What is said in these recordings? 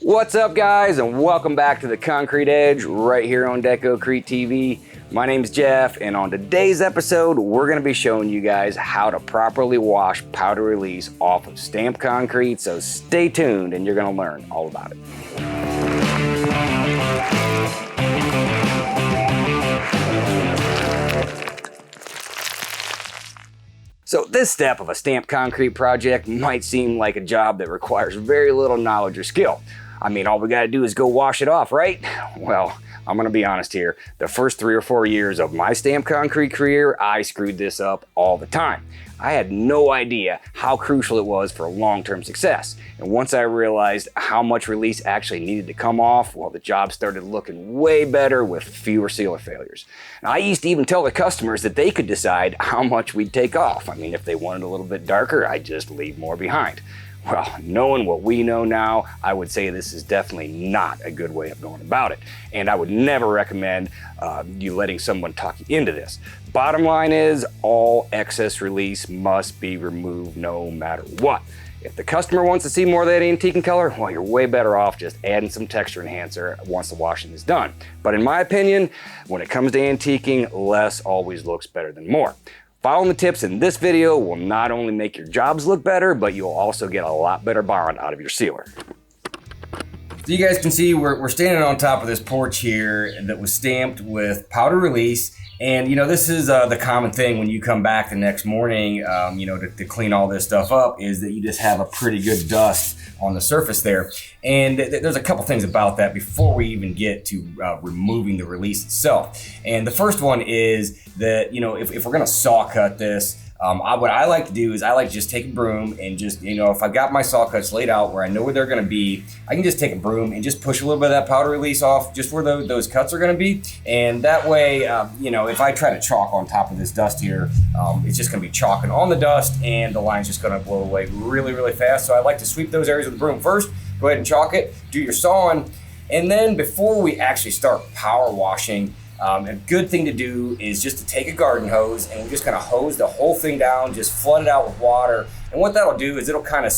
What's up, guys, and welcome back to the Concrete Edge right here on Deco-Crete TV. My name's Jeff, and on today's episode, we're going to be showing you guys how to properly wash powder release off of stamped concrete, so stay tuned and you're going to learn all about it. So this step of a stamped concrete project might seem like a job that requires very little knowledge or skill. I mean, all we gotta do is go wash it off, right? Well, I'm gonna be honest here. The first 3 or 4 years of my stamped concrete career, I screwed this up all the time. I had no idea how crucial it was for long-term success. And once I realized how much release actually needed to come off, well, the job started looking way better with fewer sealer failures. Now, I used to even tell the customers that they could decide how much we'd take off. I mean, if they wanted a little bit darker, I'd just leave more behind. Well, knowing what we know now, I would say this is definitely not a good way of going about it. And I would never recommend you letting someone talk you into this. Bottom line is, all excess release must be removed no matter what. If the customer wants to see more of that antiquing color, well, you're way better off just adding some texture enhancer once the washing is done. But in my opinion, when it comes to antiquing, less always looks better than more. Following the tips in this video will not only make your jobs look better, but you'll also get a lot better bond out of your sealer. So you guys can see we're standing on top of this porch here that was stamped with powder release. And you know, this is the common thing when you come back the next morning, you know, to clean all this stuff up, is that you just have a pretty good dust on the surface there. And there's a couple things about that before we even get to removing the release itself. And the first one is that, you know, if we're gonna saw cut this, what I like to do is I like to just take a broom and just, you know, if I got my saw cuts laid out where I know where they're gonna be, I can just take a broom and just push a little bit of that powder release off just where those cuts are gonna be. And that way, you know, if I try to chalk on top of this dust here, it's just gonna be chalking on the dust and the line's just gonna blow away really, really fast. So I like to sweep those areas with the broom first, go ahead and chalk it, do your sawing, and then before we actually start power washing, a good thing to do is just to take a garden hose and we're just gonna hose the whole thing down, just flood it out with water. And what that'll do is it'll kind of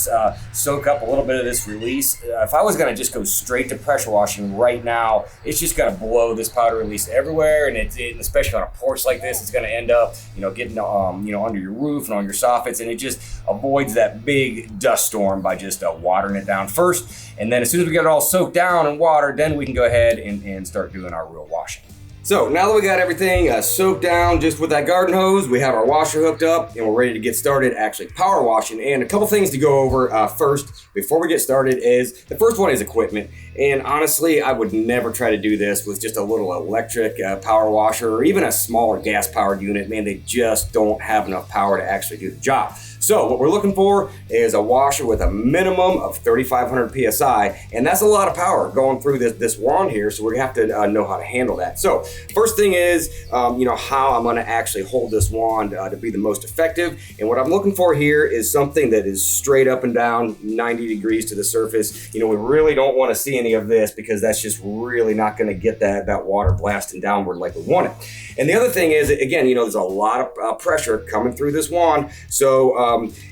soak up a little bit of this release. If I was gonna just go straight to pressure washing right now, it's just gonna blow this powder release everywhere, and especially on a porch like this, it's gonna end up, you know, getting you know, under your roof and on your soffits, and it just avoids that big dust storm by just watering it down first. And then as soon as we get it all soaked down in water, then we can go ahead and start doing our real washing. So now that we got everything soaked down just with that garden hose, we have our washer hooked up and we're ready to get started actually power washing. And a couple things to go over first before we get started is, the first one is equipment. And honestly, I would never try to do this with just a little electric power washer or even a smaller gas powered unit. Man, they just don't have enough power to actually do the job. So what we're looking for is a washer with a minimum of 3,500 PSI, and that's a lot of power going through this wand here, so we're gonna have to know how to handle that. So first thing is, you know, how I'm gonna actually hold this wand to be the most effective. And what I'm looking for here is something that is straight up and down, 90 degrees to the surface. You know, we really don't wanna see any of this because that's just really not gonna get that water blasting downward like we want it. And the other thing is, again, you know, there's a lot of pressure coming through this wand. So,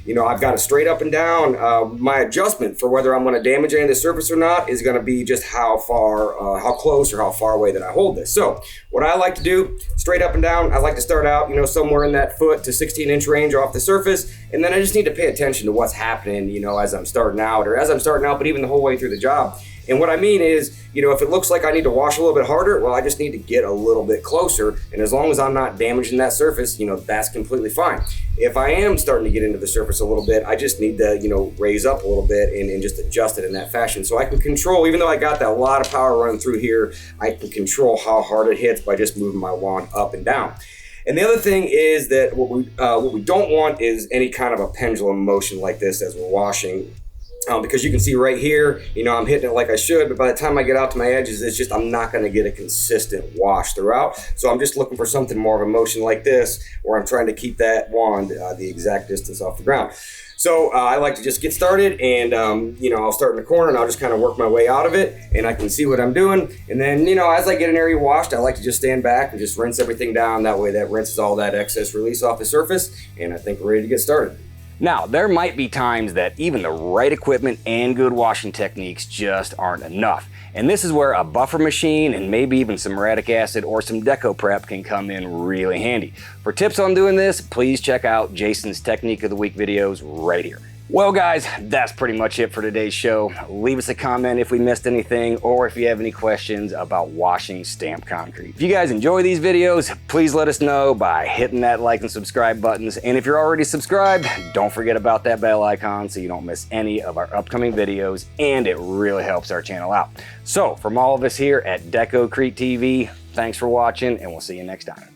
you know, I've got it straight up and down. My adjustment for whether I'm going to damage any of the surface or not is going to be just how far, how close or how far away that I hold this. So what I like to do, straight up and down, I like to start out, you know, somewhere in that foot to 16-inch range off the surface. And then I just need to pay attention to what's happening, you know, as I'm starting out, but even the whole way through the job. And what I mean is, you know, if it looks like I need to wash a little bit harder, well, I just need to get a little bit closer. And as long as I'm not damaging that surface, you know, that's completely fine. If I am starting to get into the surface a little bit, I just need to, you know, raise up a little bit and just adjust it in that fashion. So I can control, even though I got that lot of power running through here, I can control how hard it hits by just moving my wand up and down. And the other thing is that what we don't want is any kind of a pendulum motion like this as we're washing. Because you can see right here, you know, I'm hitting it like I should, but by the time I get out to my edges, it's just, I'm not gonna get a consistent wash throughout. So I'm just looking for something more of a motion like this, where I'm trying to keep that wand the exact distance off the ground. So I like to just get started and, you know, I'll start in the corner and I'll just kind of work my way out of it and I can see what I'm doing. And then, you know, as I get an area washed, I like to just stand back and just rinse everything down. That way that rinses all that excess release off the surface. And I think we're ready to get started. Now, there might be times that even the right equipment and good washing techniques just aren't enough. And this is where a buffer machine and maybe even some muriatic acid or some Deco-Prep can come in really handy. For tips on doing this, please check out Jason's Technique of the Week videos right here. Well guys, that's pretty much it for today's show. Leave us a comment if we missed anything or if you have any questions about washing stamped concrete. If you guys enjoy these videos, please let us know by hitting that like and subscribe buttons. And if you're already subscribed, don't forget about that bell icon so you don't miss any of our upcoming videos, and it really helps our channel out. So from all of us here at Deco-Crete TV, thanks for watching and we'll see you next time.